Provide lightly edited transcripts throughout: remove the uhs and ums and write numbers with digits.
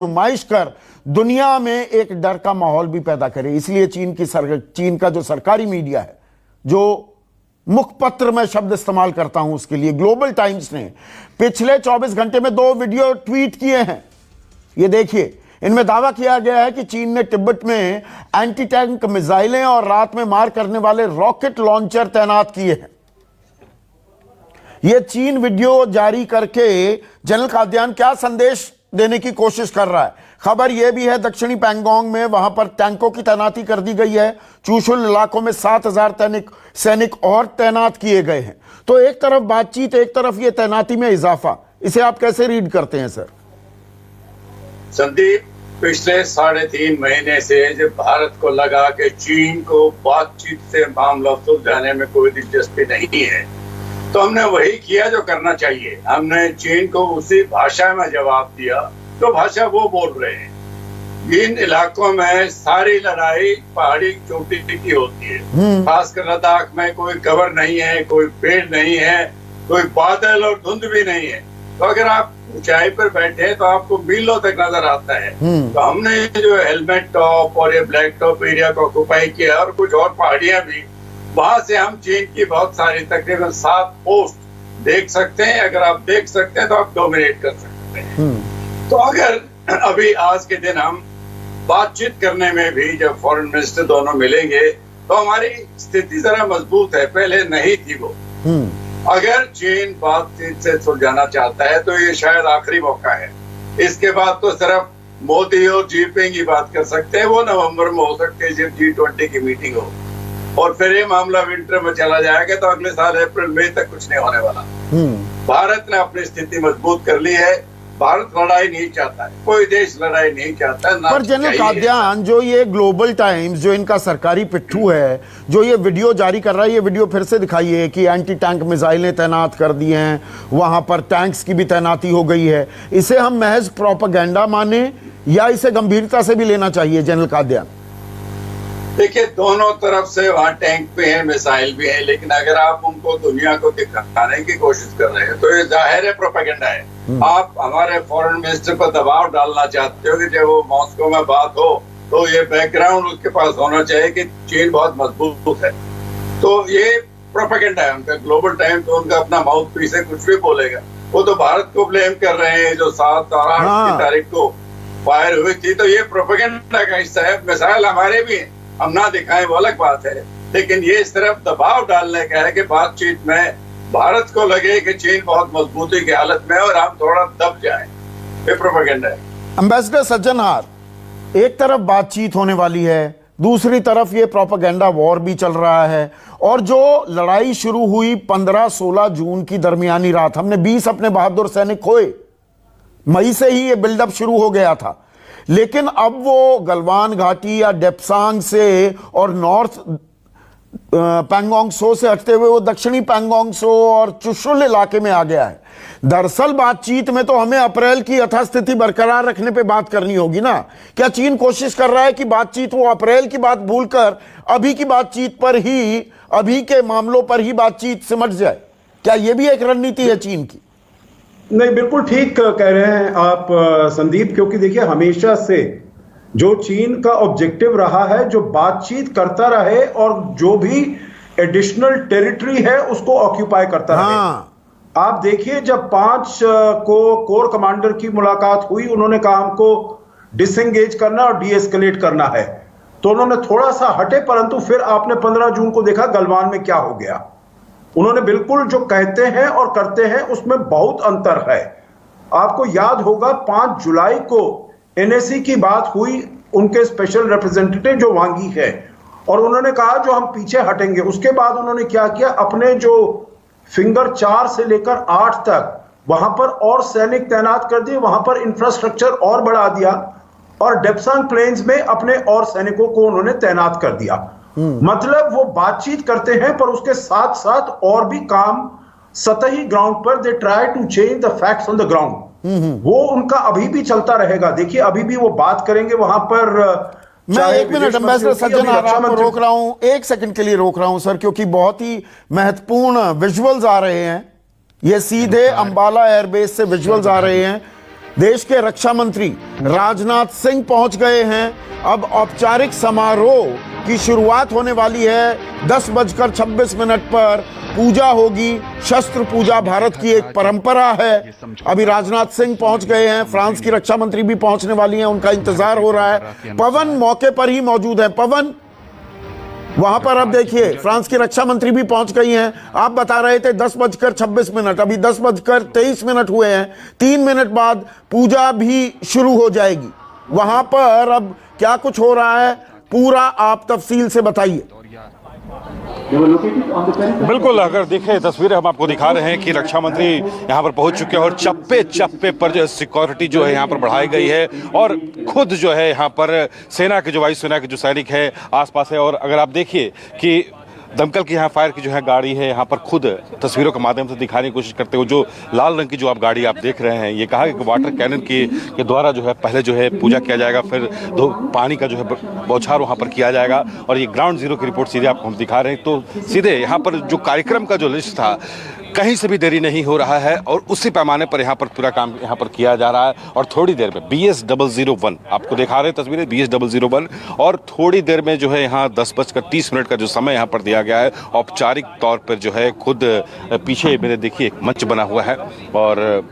नुमाइश कर दुनिया में एक डर का माहौल भी पैदा करे। इसलिए चीन का जो सरकारी मीडिया है, जो मुखपत्र में शब्द इस्तेमाल करता हूं उसके लिए, ग्लोबल टाइम्स ने पिछले 24 घंटे में 2 वीडियो ट्वीट किए हैं। ये देखिए, इनमें दावा किया गया है कि चीन ने तिब्बत में एंटी टैंक मिसाइलें और रात में मार करने वाले रॉकेट लॉन्चर तैनात किए हैं। यह चीन वीडियो जारी करके जनरल कादियान क्या संदेश देने की कोशिश कर रहा है? खबर यह भी है दक्षिणी पैंगोंग में वहां पर टैंकों की तैनाती कर दी गई है। चुशुल इलाकों में 7000 सैनिक और तैनात किए गए हैं। तो एक तरफ बातचीत, एक तरफ ये तैनाती में इजाफा, इसे आप कैसे रीड करते हैं सर? संदीप, पिछले 3.5 महीने से जब भारत को लगा कि चीन को बातचीत से मामला सुलझाने में कोई दिलचस्पी नहीं है, तो हमने वही किया जो करना चाहिए। हमने चीन को उसी भाषा में जवाब दिया तो भाषा वो बोल रहे हैं। इन इलाकों में सारी लड़ाई पहाड़ी चोटी की होती है, खासकर लद्दाख में कोई कवर नहीं है, कोई पेड़ नहीं है, कोई बादल और धुंध भी नहीं है। तो अगर आप ऊंचाई पर बैठे हैं तो आपको मीलों तक नजर आता है। तो हमने जो हेलमेट टॉप और ये ब्लैक टॉप एरिया को ऑक्युपाई किया और कुछ और पहाड़ियां भी, वहां से हम चीन की बहुत सारी तकरीबन 7 पोस्ट देख सकते हैं। अगर आप देख सकते हैं तो आप डोमिनेट कर सकते हैं। तो अगर अभी आज के दिन हम बातचीत करने में भी जब फॉरेन मिनिस्टर दोनों मिलेंगे तो हमारी स्थिति जरा मजबूत है, पहले नहीं थी वो। अगर चीन बातचीत से सुलझाना चाहता है तो ये शायद आखिरी मौका है। इसके बाद तो सिर्फ मोदी और जिनपिंग की बात कर सकते हैं, वो नवंबर में हो सकते हैं जब G20 की मीटिंग हो, और फिर ये मामला विंटर में चला जाएगा तो अगले साल अप्रैल मई तक कुछ नहीं होने वाला। भारत ने अपनी स्थिति मजबूत कर ली है। भारत लड़ाई नहीं चाहता है, कोई देश लड़ाई नहीं चाहता है। पर जनरल कादियान, जो ये ग्लोबल टाइम्स, जो इनका सरकारी पिट्ठू है, जो ये वीडियो जारी कर रहा है, ये वीडियो फिर से दिखाइए कि एंटी टैंक मिसाइलें तैनात कर दी हैं, वहां पर टैंक्स की भी तैनाती हो गई है। इसे हम महज प्रोपेगेंडा माने या इसे गंभीरता से भी लेना चाहिए जनरल कादियान? देखिए, दोनों तरफ से वहाँ टैंक भी है, मिसाइल भी है, लेकिन अगर आप उनको दुनिया को दिखाने की कोशिश कर रहे हैं तो ये जाहिर है प्रोपेगेंडा है। आप हमारे फॉरेन मिनिस्टर पर दबाव डालना चाहते हो कि जब वो मॉस्को में बात हो तो ये बैकग्राउंड उसके पास होना चाहिए कि चीन बहुत मजबूत है। तो ये प्रोपेगेंडा है उनका। ग्लोबल टाइम तो उनका अपना माउथ पीस है, कुछ भी बोलेगा। वो तो भारत को ब्लेम कर रहे हैं जो 7 और 8 की तारीख को फायर हुई थी, तो ये प्रोपेगेंडा का हिस्सा है। मिसाइल हमारे भी हैं, हम ना दिखाएं वो अलग बात है, लेकिन ये सिर्फ दबाव डालने का है कि बातचीत में भारत को लगे कि चीन बहुत मजबूती की हालत में है और हम थोड़ा दब जाएं। ये प्रोपेगेंडा है। एम्बेसडर सज्जनहार, एक तरफ बातचीत होने वाली है, दूसरी तरफ ये प्रोपेगेंडा वॉर भी चल रहा है। और जो लड़ाई शुरू हुई 15-16 जून की दरमियानी रात, हमने 20 अपने बहादुर सैनिक खोए। मई से ही ये बिल्डअप शुरू हो गया था, लेकिन अब वो गलवान घाटी या डेप्सांग से और नॉर्थ पैंगोंग सो से हटते हुए वो दक्षिणी पैंगोंग सो और चुशुल इलाके में आ गया है। दरअसल बातचीत में तो हमें अप्रैल की यथास्थिति बरकरार रखने पे बात करनी होगी ना। क्या चीन कोशिश कर रहा है कि बातचीत, वो अप्रैल की बात भूलकर अभी की बातचीत पर ही, अभी के मामलों पर ही बातचीत सिमट जाए? क्या यह भी एक रणनीति है चीन की? नहीं, बिल्कुल ठीक कह रहे हैं आप संदीप, क्योंकि देखिए हमेशा से जो चीन का ऑब्जेक्टिव रहा है, जो बातचीत करता रहे और जो भी एडिशनल टेरिटरी है उसको ऑक्यूपाई करता रहे। आप देखिए, जब 5 को कोर कमांडर की मुलाकात हुई, उन्होंने कहा हमको डिसएंगेज करना और डीएस्केलेट करना है, तो उन्होंने थोड़ा सा हटे, परंतु फिर आपने 15 जून को देखा गलवान में क्या हो गया। उन्होंने बिल्कुल जो कहते हैं और करते हैं उसमें बहुत अंतर है। आपको याद होगा 5 जुलाई को एनएसी की बात हुई, उनके स्पेशल रिप्रेजेंटेटिव जो वांगी है, और उन्होंने कहा जो हम पीछे हटेंगे। उसके बाद उन्होंने क्या किया, अपने जो फिंगर 4 से लेकर 8 तक वहां पर और सैनिक तैनात कर दिए, वहां पर इंफ्रास्ट्रक्चर और बढ़ा दिया, और डेप्सांग प्लेन्स में अपने और सैनिकों को उन्होंने तैनात कर दिया। मतलब वो बातचीत करते हैं पर उसके साथ साथ और भी काम सतही ग्राउंड पर, they try to change the facts on the ground. वो उनका अभी भी चलता रहेगा। देखिए, अभी भी वो बात करेंगे वहां पर। मैं 1 मिनट एम्बेसडर सज्जनहार आपको रोक रहा हूं, 1 सेकंड के लिए रोक रहा हूं सर, क्योंकि बहुत ही महत्वपूर्ण विजुअल्स आ रहे हैं। ये सीधे अंबाला एयरबेस से विजुअल्स आ रहे हैं। देश के रक्षा मंत्री राजनाथ सिंह पहुंच गए हैं। अब औपचारिक समारोह की शुरुआत होने वाली है। 10:26 पर पूजा होगी। शस्त्र पूजा भारत की एक परंपरा है। अभी राजनाथ सिंह पहुंच गए हैं, फ्रांस की रक्षा मंत्री भी पहुंचने वाली हैं, उनका इंतजार हो रहा है। पवन मौके पर ही मौजूद है। पवन, वहां पर अब देखिए फ्रांस की रक्षा मंत्री भी पहुंच गई हैं। आप बता रहे थे 10:26, अभी 10:23 हुए हैं। 3 मिनट बाद पूजा भी शुरू हो जाएगी। वहां पर अब क्या कुछ हो रहा है, पूरा आप तफसील से बताइए। बिल्कुल, अगर देखें तस्वीरें हम आपको दिखा रहे हैं कि रक्षा मंत्री यहाँ पर पहुंच चुके हैं और चप्पे चप्पे पर जो सिक्योरिटी जो है यहाँ पर बढ़ाई गई है और खुद जो है यहाँ पर सेना के जो वायुसेना के जो सैनिक है आसपास है। और अगर आप देखिए कि दमकल की यहाँ फायर की जो है गाड़ी है यहाँ पर खुद तस्वीरों के माध्यम से दिखाने की कोशिश करते हुए, जो लाल रंग की जो आप गाड़ी आप देख रहे हैं, ये कहा कि वाटर कैनन के द्वारा जो है पहले जो है पूजा किया जाएगा, फिर पानी का जो है बौछार वहाँ पर किया जाएगा। और ये ग्राउंड जीरो की रिपोर्ट सीधे आपको हम दिखा रहे हैं। तो सीधे यहाँ पर जो कार्यक्रम का जो लिस्ट था, कहीं से भी देरी नहीं हो रहा है और उसी पैमाने पर यहाँ पर पूरा काम यहाँ पर किया जा रहा है। और थोड़ी देर में BS001 आपको दिखा रहे हैं तस्वीरें, BS001, और थोड़ी देर में जो है यहाँ 10:30 का जो समय यहाँ पर दिया गया है, औपचारिक तौर पर जो है खुद पीछे मेरे देखिए एक मंच बना हुआ है और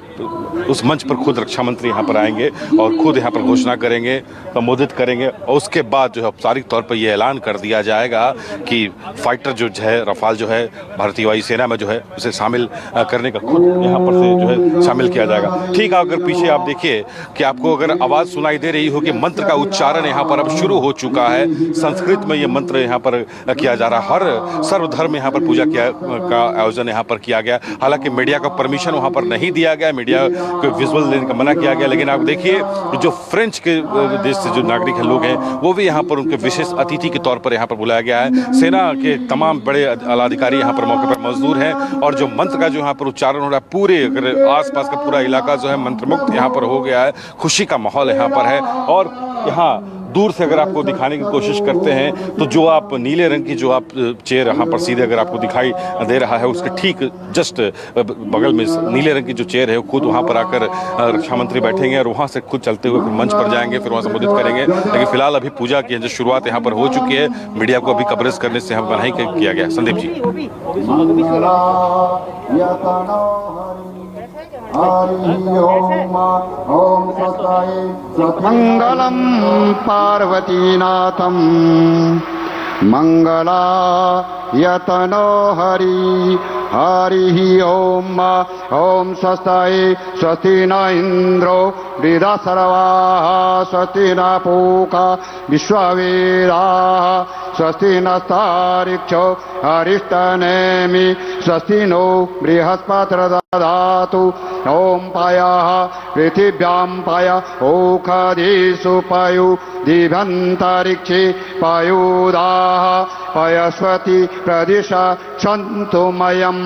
उस मंच पर खुद रक्षा मंत्री यहाँ पर आएंगे और खुद यहाँ पर घोषणा करेंगे, संबोधित करेंगे। और उसके बाद जो है औपचारिक तौर पर यह ऐलान कर दिया जाएगा कि फाइटर जो है रफाल जो है भारतीय वायुसेना में जो है उसे शामिल करने का खुद यहाँ पर से जो है शामिल किया जाएगा। ठीक है, अगर पीछे आप देखिए कि आपको अगर आवाज़ सुनाई दे रही हो कि मंत्र का उच्चारण यहाँ पर अब शुरू हो चुका है। संस्कृत में ये मंत्र यहाँ पर किया जा रहा है। हर सर्वधर्म यहाँ पर पूजा का आयोजन यहाँ पर किया गया। हालांकि मीडिया का परमिशन वहाँ पर नहीं दिया गया, मीडिया को विजुअल देने का मना किया गया। लेकिन आप देखिए जो फ्रेंच के देश से जो नागरिक हैं, लोग हैं, वो भी यहाँ पर उनके विशेष अतिथि के तौर पर यहाँ पर बुलाया गया है। सेना के तमाम बड़े आलाधिकारी यहाँ पर मौके पर मौजूद हैं और जो मंत्र का जो यहाँ पर उच्चारण हो रहा है, पूरे अगर आसपास का पूरा इलाका जो है मंत्रमुक्त यहाँ पर हो गया है। खुशी का माहौल यहाँ पर है। और यहाँ दूर से अगर आपको दिखाने की कोशिश करते हैं तो जो आप नीले रंग की जो आप चेयर यहाँ पर सीधे अगर आपको दिखाई दे रहा है, उसके ठीक जस्ट बगल में नीले रंग की जो चेयर है वो खुद वहाँ पर आकर रक्षा मंत्री बैठेंगे और वहाँ से खुद चलते हुए मंच पर जाएंगे, फिर वहाँ संबोधित करेंगे। लेकिन फिलहाल अभी पूजा की जो शुरुआत यहाँ पर हो चुकी है, मीडिया को अभी कवरेज करने से हम मनाही किया गया। संदीप जी। मंगलम पार्वतीनाथम मंगलायतनो हरि हरि ओम ओम स्वस्ति स्वस्ति न इंद्रो वृदा सर्वाः स्वस्ति न पूषा विश्ववेदाः स्वस्ति नस्तारिक्षो अरिष्टनेमि स्वस्ति नो बृहस्पतिर्दधातु ओम पायः पृथिव्यां पाय ओखदिषु पायु दिव्यन्तरिक्षे पायुदाः पयस्वती प्रदिशा सन्तु मयम्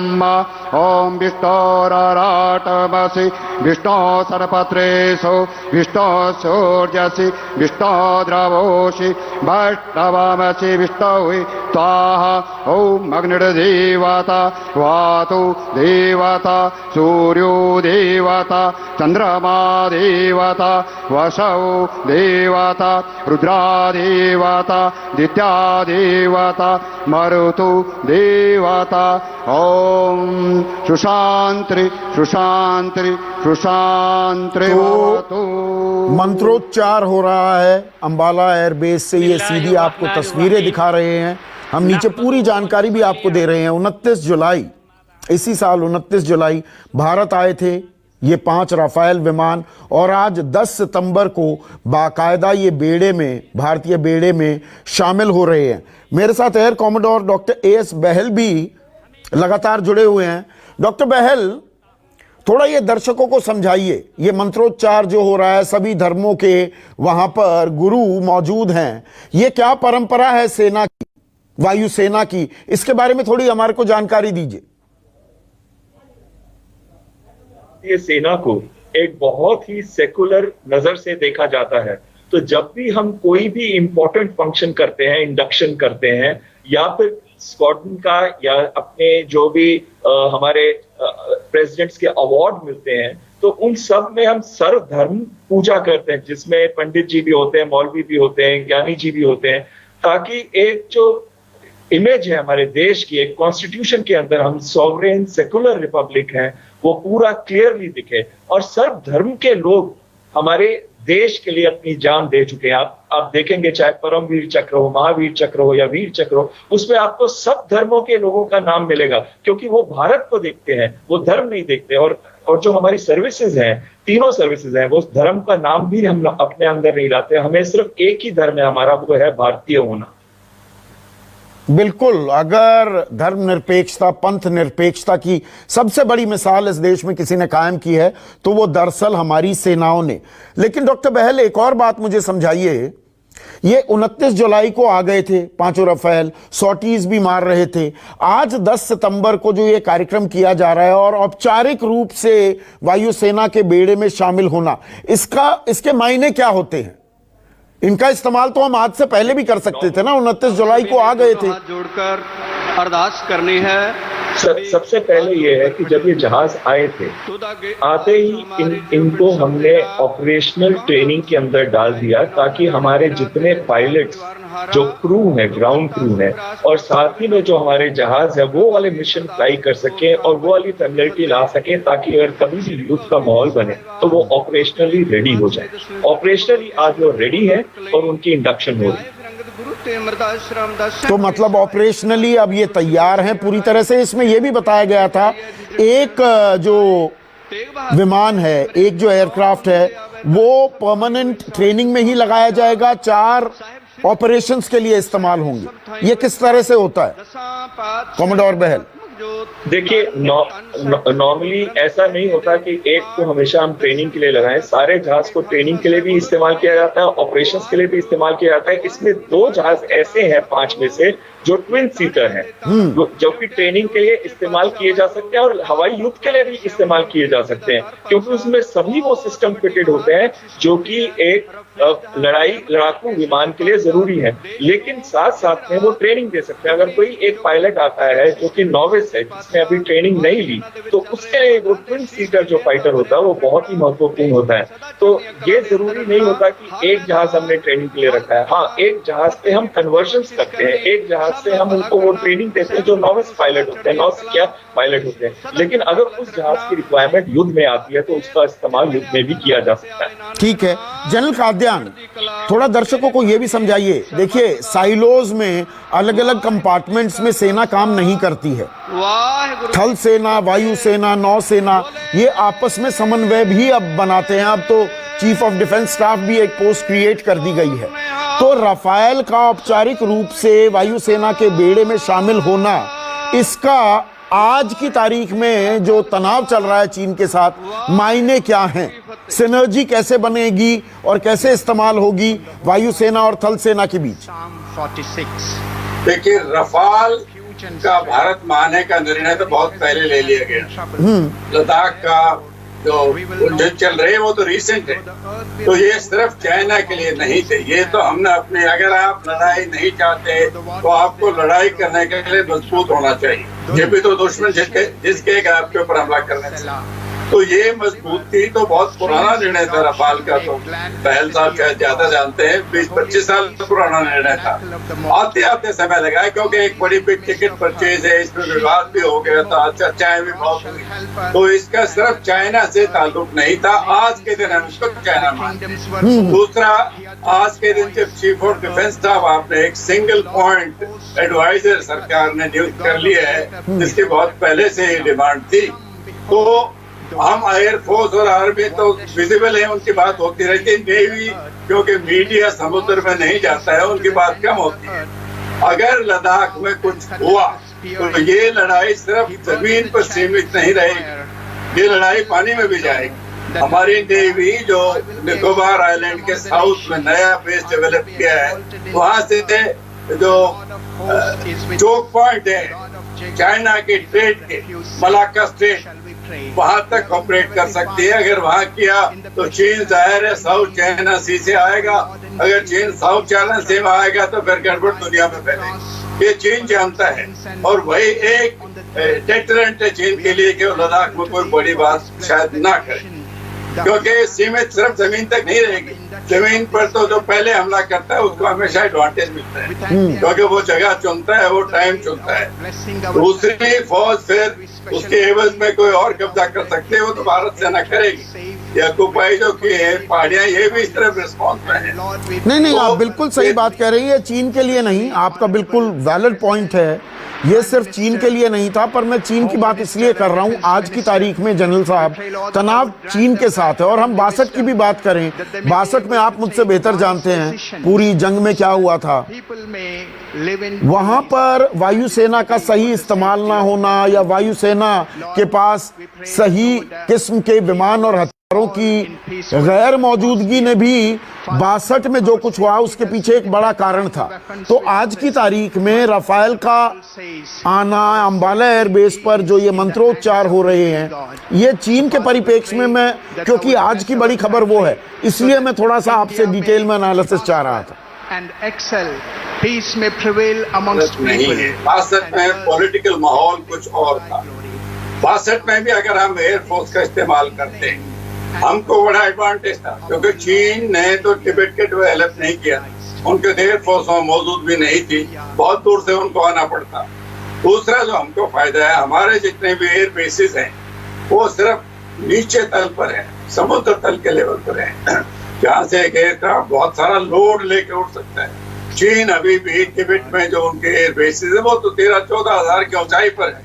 ओम विष्णोराटमसि विष्णो सरपत्रेषु विष्णो सूर्यसि विष्णो द्रवोषि वैष्णवमसि विष्णुहि स्वाहा ओम अग्निर्देवता वातु देवता सूर्यो देवता चंद्रमा देवता वसौ देवता रुद्रा देवता दित्या देवता मरुतु देवता ओम सुशांति सुशांति सुशांति मंत्रोच्चार हो रहा है अंबाला एयरबेस से। ये सीधी आपको तस्वीरें दिखा रहे हैं, हम नीचे पूरी जानकारी भी आपको दे रहे हैं। 29 जुलाई इसी साल 29 जुलाई भारत आए थे ये 5 राफेल विमान और आज 10 सितंबर को बाकायदा ये बेड़े में, भारतीय बेड़े में शामिल हो रहे हैं। मेरे साथ एयर कॉमोडोर डॉक्टर AS बहल भी लगातार जुड़े हुए हैं। डॉक्टर बहल, थोड़ा ये दर्शकों को समझाइए, ये मंत्रोच्चार जो हो रहा है, सभी धर्मों के वहां पर गुरु मौजूद हैं, ये क्या परंपरा है सेना की, वायुसेना की, इसके बारे में थोड़ी हमारे को जानकारी दीजिए। ये सेना को एक बहुत ही सेकुलर नजर से देखा जाता है। तो जब भी हम कोई भी इंपॉर्टेंट फंक्शन करते हैं, इंडक्शन करते हैं या फिर स्क्वाड्रन का या अपने जो भी हमारे प्रेसिडेंट्स के अवार्ड मिलते हैं, तो उन सब में हम सर्वधर्म पूजा करते हैं, जिसमें पंडित जी भी होते हैं, मौलवी भी होते हैं, ज्ञानी जी भी होते हैं, ताकि एक जो इमेज है हमारे देश की, एक कॉन्स्टिट्यूशन के अंदर हम सॉवरेन सेकुलर रिपब्लिक हैं, वो पूरा क्लियरली दिखे। और सर्व धर्म के लोग हमारे देश के लिए अपनी जान दे चुके हैं। आप देखेंगे, चाहे परमवीर चक्र हो, महावीर चक्र हो या वीर चक्र हो, उसमें आपको सब धर्मों के लोगों का नाम मिलेगा, क्योंकि वो भारत को देखते हैं, वो धर्म नहीं देखते। और जो हमारी सर्विसेज हैं, तीनों सर्विसेज हैं, वो धर्म का नाम भी हम अपने अंदर नहीं लाते। हमें सिर्फ एक ही धर्म है हमारा, वो है भारतीय होना। बिल्कुल, अगर धर्मनिरपेक्षता, पंथ निरपेक्षता की सबसे बड़ी मिसाल इस देश में किसी ने कायम की है तो वो दरअसल हमारी सेनाओं ने। लेकिन डॉक्टर बहल, एक और बात मुझे समझाइए, ये 29 जुलाई को आ गए थे पांचों रफेल, सॉटीज भी मार रहे थे। आज 10 सितंबर को जो ये कार्यक्रम किया जा रहा है और औपचारिक रूप से वायुसेना के बेड़े में शामिल होना, इसके मायने क्या होते हैं? इनका इस्तेमाल तो हम आज से पहले भी कर सकते थे ना, 29 जुलाई को आ गए थे। जोड़कर अरदास करनी है। सबसे पहले ये है कि जब ये जहाज आए थे, आते ही इनको हमने ऑपरेशनल ट्रेनिंग के अंदर डाल दिया, ताकि हमारे जितने पायलट्स, जो क्रू है, ग्राउंड क्रू है, और साथ ही में जो हमारे जहाज है, वो वाले मिशन फ्लाई कर सके और वो वाली फेमिलिटी ला सके, ताकि अगर कभी भी युद्ध का माहौल बने तो वो ऑपरेशनली रेडी हो जाए। ऑपरेशनली आज वो रेडी है और उनकी इंडक्शन हो रही है। तो मतलब ऑपरेशनली अब ये तैयार हैं पूरी तरह से। इसमें यह भी बताया गया था, एक जो विमान है, एक जो एयरक्राफ्ट है, वो परमानेंट ट्रेनिंग में ही लगाया जाएगा, 4 ऑपरेशंस के लिए इस्तेमाल होंगे। ये किस तरह से होता है कॉमोडोर बहल? देखिए, नॉर्मली ऐसा नहीं होता कि एक को हमेशा हम ट्रेनिंग के लिए लगाएं। सारे जहाज को ट्रेनिंग के लिए भी इस्तेमाल किया जाता है, ऑपरेशंस के लिए भी इस्तेमाल किया जाता है। इसमें 2 जहाज ऐसे हैं 5 में से जो ट्विन सीटर हैं, जो कि ट्रेनिंग के लिए इस्तेमाल किए जा सकते हैं और हवाई युद्ध के लिए भी इस्तेमाल किए जा सकते हैं, क्योंकि उसमें सभी वो सिस्टम फिटेड होते हैं जो कि एक लड़ाकू विमान के लिए जरूरी है। लेकिन साथ साथ में वो ट्रेनिंग दे सकते हैं। अगर कोई एक पायलट आता है जो कि नॉविस है, जिसने अभी ट्रेनिंग नहीं ली, तो उसके लिए वो ट्विन सीटर जो फाइटर होता है वो बहुत ही महत्वपूर्ण होता है। तो ये जरूरी नहीं होता कि एक जहाज हमने ट्रेनिंग के लिए रखा है। हाँ, एक जहाज पे हम कन्वर्जन करते हैं, एक जहाज से हम उनको वो ट्रेनिंग देते हैं जो नॉविस पायलट होते हैं, नौसिखिया पायलट होते हैं। लेकिन अगर उस जहाज की रिक्वायरमेंट युद्ध में आती है तो उसका इस्तेमाल युद्ध में भी किया जा सकता है। ठीक है जनरल काद्यान, थोड़ा दर्शकों को यह भी समझाइए। देखिए, साइलोज में अलग अलग कंपार्टमेंट्स में सेना काम नहीं करती है। थल सेना, वायुसेना, नौसेना, ये आपस में समन्वय भी अब बनाते हैं। अब तो चीफ ऑफ डिफेंस स्टाफ भी एक पोस्ट क्रिएट कर दी गई है। तो राफेल का औपचारिक रूप से वायुसेना के बेड़े में शामिल होना, इसका आज की तारीख में जो तनाव चल रहा है चीन के साथ, मायने क्या हैं? सिनर्जी कैसे बनेगी और कैसे इस्तेमाल होगी वायुसेना और थल सेना के बीच? देखिए, रफाल का भारत मानने का निर्णय तो बहुत पहले ले लिया गया। लद्दाख का जो उलझन चल रही है वो तो रिसेंट है। तो ये सिर्फ चाइना के लिए नहीं थे, ये तो हमने अपने, अगर आप लड़ाई नहीं चाहते तो आपको लड़ाई करने के लिए मजबूत होना चाहिए। ये भी तो दुश्मन जिसके आपके ऊपर हमला करने से, तो ये मजबूती तो बहुत पुराना निर्णय था रफाल का। तो बहल साहब शायद ज्यादा जानते हैं, 20-25 साल पुराना निर्णय था। आते आते समय लगा, क्योंकि एक बड़ी बिग टिकट परचेज है, इसमें विवाद भी हो गया था, चर्चाएं भी बहुत हुई। तो इसका सिर्फ चाइना से ताल्लुक नहीं था। आज के दिन हम इसको चाइना मानते हैं। दूसरा, आज के दिन जब चीफ ऑफ डिफेंस साहब, आपने एक सिंगल पॉइंट एडवाइजर सरकार ने नियुक्त कर लिया है, जिसकी बहुत पहले से ये डिमांड थी। तो हम एयरफोर्स और आर्मी तो विजिबल है, उनकी बात होती रहती है। नेवी, क्योंकि मीडिया समुद्र में नहीं जाता है, उनकी बात कम होती है। अगर लद्दाख में कुछ हुआ तो ये लड़ाई सिर्फ जमीन पर सीमित नहीं रहेगी, ये लड़ाई पानी में भी जाएगी। हमारी नेवी जो निकोबार आइलैंड के साउथ में नया बेस डेवलप किया है, वहां से जो चोक पॉइंट है चाइना के ट्रेड के, मलाक्का स्ट्रेट, वहां तक ऑपरेट कर सकती है। अगर वहां किया तो चीन जाहिर है साउथ चाइना सी से आएगा। अगर चीन साउथ चाइना सी में आएगा तो फिर गड़बड़ दुनिया में फैलेगी। ये चीन जानता है, और वही एक डेटरेंट है चीन के लिए कि वो लद्दाख में कोई बड़ी बात शायद ना करे, क्योंकि सीमित सिर्फ जमीन तक नहीं रहेगी। जमीन पर तो जो पहले हमला करता है उसको हमेशा एडवांटेज मिलता है, क्योंकि वो जगह चुनता है, वो टाइम चुनता है। दूसरी फौज फिर उसके एवज में कोई और कब्जा कर सकते हैं, वो तो भारत सेना करेगी। या कुपाई जो की है पहाड़ियां, ये भी इस तरफ रिस्पॉन्स में है। नहीं, आप बिल्कुल सही बात कह रही है। चीन के लिए नहीं, आपका बिल्कुल वैलिड पॉइंट है। ये सिर्फ चीन के लिए नहीं था, पर मैं चीन की बात इसलिए कर रहा हूं, आज की तारीख में जनरल साहब तनाव चीन के साथ है। और हम 62 की भी बात करें, 62 में आप मुझसे बेहतर जानते हैं पूरी जंग में क्या हुआ था। वहां पर वायुसेना का सही इस्तेमाल ना होना या वायुसेना के पास सही किस्म के विमान और हथियारों की गैर मौजूदगी ने भी 62 में जो कुछ हुआ उसके पीछे एक बड़ा कारण था। तो आज की तारीख में राफेल का आना, अंबाला एयरबेस पर जो ये मंत्रोच्चार हो रहे हैं, ये चीन के परिप्रेक्ष्य में, मैं क्योंकि आज की बड़ी खबर वो है, इसलिए मैं थोड़ा सा आपसे डिटेल में एनालिसिस चाह रहा था। पीस में प्रिवेल अमंगस्ट पीपल। 62 में पॉलिटिकल माहौल कुछ और था। 62 में भी अगर हम एयरफोर्स का इस्तेमाल करते हैं, हमको बड़ा एडवांटेज था, क्योंकि चीन ने तो तिब्बत के डेवलप नहीं किया, उनके एयरफोर्स वहां मौजूद भी नहीं थी, बहुत दूर से उनको आना पड़ता। दूसरा जो हमको फायदा है, हमारे जितने भी एयर बेसिस हैं वो सिर्फ नीचे तल पर है, समुद्र तल के लेवल पर है, जहाँ से एक एयरक्राफ्ट बहुत सारा लोड लेके उड़ सकता है। चीन अभी भी तिब्बत में जो उनके एयर बेसिस है वो तो 13-14 हजार की ऊंचाई पर है,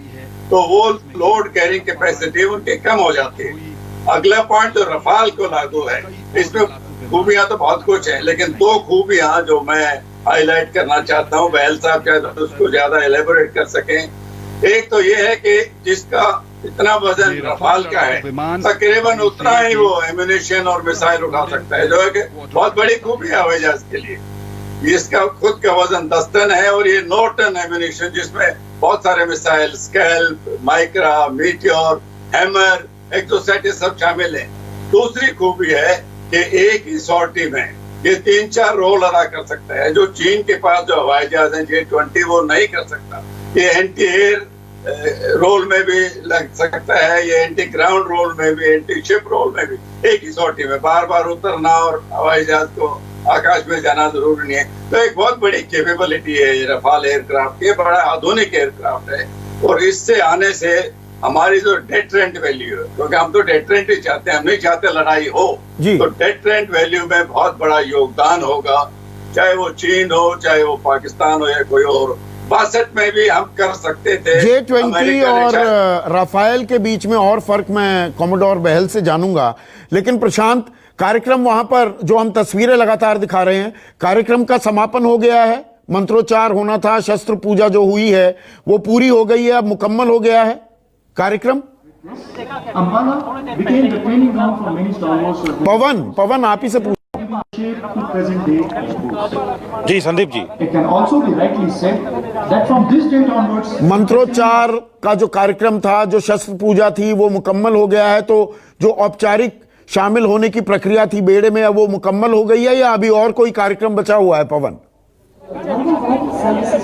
तो वो लोड कैरिंग कैपेसिटी उनकी कम हो जाती है। अगला पॉइंट जो रफाल को लागू है, इसमें खूबियां तो बहुत कुछ है, लेकिन 2 खूबियां जो मैं हाईलाइट करना चाहता हूँ, बहल साहब शायद उसको ज्यादा एलेबोरेट कर सकें। एक तो ये है कि जिसका इतना वजन रफाल का है, तकरीबन उतना ही वो एम्यूनिशन और मिसाइल उठा सकता है, जो है कि बहुत बड़ी खूबी है हवाई जहाज के लिए। इसका खुद का वजन 10 टन है, और ये 9 टन एम्यूनिशन, जिसमें बहुत सारे missile, scalp, Micra, meteor, hammer, Exocet, ये सब शामिल है। दूसरी खूबी है कि एक ही सॉर्टी में ये 3-4 रोल अदा कर सकता है, जो चीन के पास जो हवाई जहाज है J-20 वो नहीं कर सकता। ये एंटी एयर रोल में भी लग सकता है, ये एंटी ग्राउंड रोल में भी, एंटी शिप रोल में भी। एक ही सॉर्टी में बार बार उतरना और हवाई जहाज को आकाश में जाना जरूरी नहीं है। तो एक बहुत बड़ी कैपेबिलिटी है ये रफाल एयरक्राफ्ट, ये बड़ा आधुनिक एयरक्राफ्ट है, और इससे आने से हमारी जो डेटरेंट वैल्यू है, क्योंकि हम तो डेटरेंट ही चाहते हैं, हम नहीं चाहते लड़ाई हो, तो डेटरेंट वैल्यू में बहुत बड़ा योगदान होगा, चाहे वो चीन हो, चाहे वो पाकिस्तान हो या कोई और। 62 में भी हम कर सकते थे। J-20 और राफेल के बीच में और फर्क मैं कॉमोडोर बहल से जानूंगा, लेकिन प्रशांत, कार्यक्रम वहां पर जो हम तस्वीरें लगातार दिखा रहे हैं, कार्यक्रम का समापन हो गया है, मंत्रोच्चार होना था, शस्त्र पूजा जो हुई है वो पूरी हो गई है, अब मुकम्मल हो गया है कार्यक्रम। पवन आप ही से पूछ। जी संदीप जी, मंत्रोच्चार का जो कार्यक्रम था, जो शस्त्र पूजा थी, वो मुकम्मल हो गया है, तो जो औपचारिक शामिल होने की प्रक्रिया थी बेड़े में, वो मुकम्मल हो गई है या अभी और कोई कार्यक्रम बचा हुआ है? पवन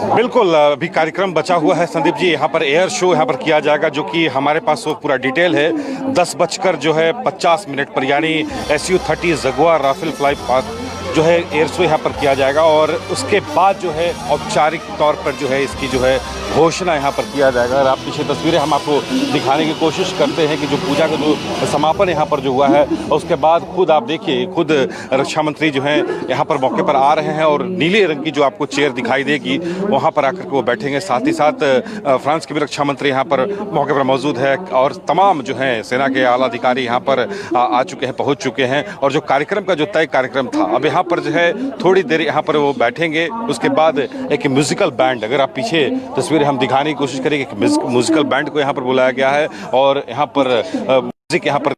बिल्कुल, अभी कार्यक्रम बचा हुआ है संदीप जी। यहाँ पर एयर शो यहाँ पर किया जाएगा, जो कि हमारे पास वो पूरा डिटेल है। 10:50 पर, यानी Su-30 Jaguar Rafale fly past जो है एयर शो यहाँ पर किया जाएगा, और उसके बाद जो है औपचारिक तौर पर जो है इसकी जो है घोषणा यहाँ पर किया जाएगा। और आप पीछे तस्वीरें हम आपको दिखाने की कोशिश करते हैं कि जो पूजा का जो समापन यहाँ पर जो हुआ है, उसके बाद खुद आप देखिए, खुद रक्षा मंत्री जो हैं यहाँ पर मौके पर आ रहे हैं, और नीले रंग की जो आपको चेयर दिखाई देगी वहाँ पर आकर के वो बैठेंगे। साथ ही साथ फ्रांस के भी रक्षा मंत्री यहाँ पर मौके पर मौजूद है, और तमाम जो हैं सेना के आला अधिकारी यहाँ पर आ चुके हैं, पहुँच चुके हैं। और जो कार्यक्रम का जो तय कार्यक्रम था, अब यहाँ पर जो है थोड़ी देर यहाँ पर वो बैठेंगे, उसके बाद एक म्यूजिकल बैंड, अगर आप पीछे तस्वीरें हम दिखाने की कोशिश करेंगे, म्यूजिकल बैंड को यहाँ पर बुलाया गया है, और यहाँ पर यहाँ पर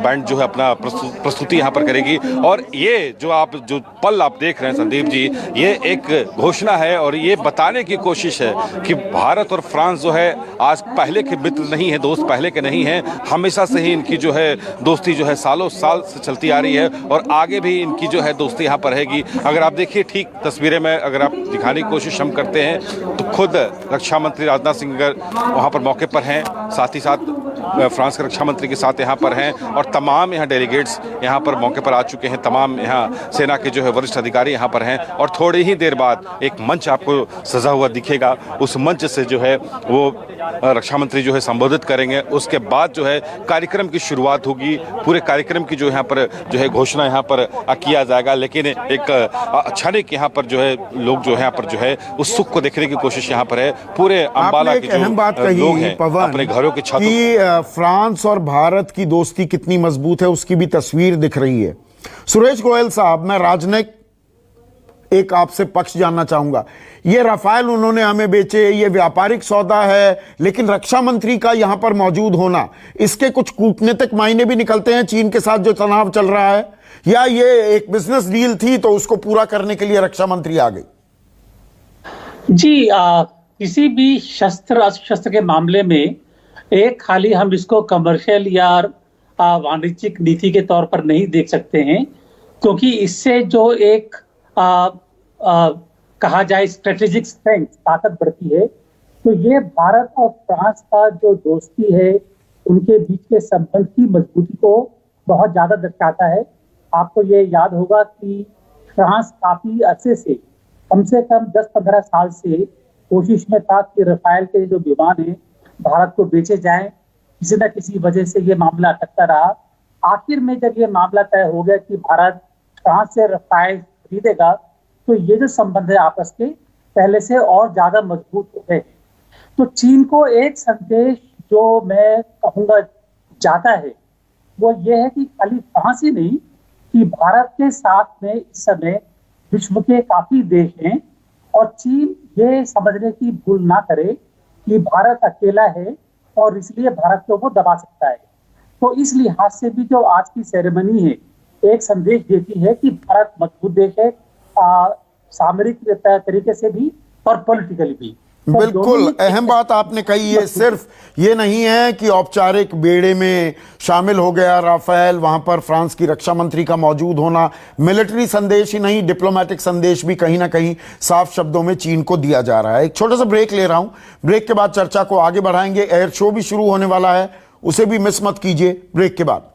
बैंड जो है अपना प्रस्तुति यहाँ पर करेगी। और ये जो पल आप देख रहे हैं संदीप जी, ये एक घोषणा है और ये बताने की कोशिश है कि भारत और फ्रांस जो है आज पहले के मित्र नहीं है, दोस्त पहले के नहीं हैं। हमेशा से ही इनकी जो है दोस्ती जो है सालों साल से चलती आ रही है और आगे भी इनकी जो है दोस्ती यहाँ पर रहेगी। अगर आप देखिए ठीक तस्वीरें में अगर आप दिखाने की कोशिश हम करते हैं तो खुद रक्षा मंत्री राजनाथ सिंह वहाँ पर मौके पर हैं, साथ ही साथ फ्रांस के रक्षा मंत्री के साथ यहाँ पर हैं और तमाम यहाँ डेलीगेट्स यहाँ पर मौके पर आ चुके हैं। तमाम यहाँ सेना के जो है वरिष्ठ अधिकारी यहाँ पर हैं और थोड़ी ही देर बाद एक मंच आपको सजा हुआ दिखेगा। उस मंच से जो है वो रक्षा मंत्री जो है संबोधित करेंगे। उसके बाद जो है कार्यक्रम की शुरुआत होगी। पूरे कार्यक्रम की जो यहाँ पर जो है घोषणा यहाँ पर किया जाएगा। लेकिन एक क्षणिक यहाँ पर जो है लोग जो है यहाँ पर जो है उस सुख को देखने की कोशिश यहाँ पर है। पूरे अंबाला के जो लोग हैं अपने घरों की छतों। फ्रांस और भारत की दोस्ती कितनी मजबूत है उसकी भी तस्वीर दिख रही है। सुरेश गोयल साहब, मैं राजनयिक एक आपसे पक्ष जानना चाहूंगा। ये राफेल उन्होंने हमें बेचे, ये व्यापारिक सौदा है, लेकिन रक्षा मंत्री का यहां पर मौजूद होना, इसके कुछ कूटनीतिक मायने भी निकलते हैं चीन के साथ जो तनाव चल रहा है, या ये एक बिजनेस डील थी तो उसको पूरा करने के लिए रक्षा मंत्री आ गई? जी, किसी भी अस्त्र के मामले में एक खाली हम इसको कमर्शियल या वाणिज्यिक नीति के तौर पर नहीं देख सकते हैं, क्योंकि इससे जो एक कहा जाए स्ट्रेटेजिक स्ट्रेंथ, ताकत बढ़ती है। तो ये भारत और फ्रांस का जो दोस्ती है, उनके बीच के संबंध की मजबूती को बहुत ज्यादा दर्शाता है। आपको ये याद होगा कि फ्रांस काफी अरसे से, कम 10-15 साल से कोशिश में था कि राफेल के जो विमान है भारत को बेचे जाएं। किसी न किसी वजह से ये मामला अटकता रहा। आखिर में जब ये मामला तय हो गया कि भारत फ्रांस से राफेल खरीदेगा, तो ये जो संबंध है आपस के पहले से और ज्यादा मजबूत हो गए। तो चीन को एक संदेश जो मैं कहूंगा जाता है वो ये है कि खाली फ्रांस ही नहीं कि भारत के साथ में इस समय विश्व के काफी देश हैं और चीन ये समझने की भूल ना करे कि भारत अकेला है और इसलिए भारत को वो दबा सकता है। तो इस लिहाज से भी जो आज की सेरेमनी है एक संदेश देती है कि भारत मजबूत देश है, सामरिक तरीके से भी और पॉलिटिकली भी। तो बिल्कुल अहम बात आपने कही है। सिर्फ ये नहीं है कि औपचारिक बेड़े में शामिल हो गया राफेल, वहां पर फ्रांस की रक्षा मंत्री का मौजूद होना मिलिट्री संदेश ही नहीं, डिप्लोमेटिक संदेश भी कहीं ना कहीं साफ शब्दों में चीन को दिया जा रहा है। एक छोटा सा ब्रेक ले रहा हूं, ब्रेक के बाद चर्चा को आगे बढ़ाएंगे। एयर शो भी शुरू होने वाला है, उसे भी मिस मत कीजिए ब्रेक के बाद।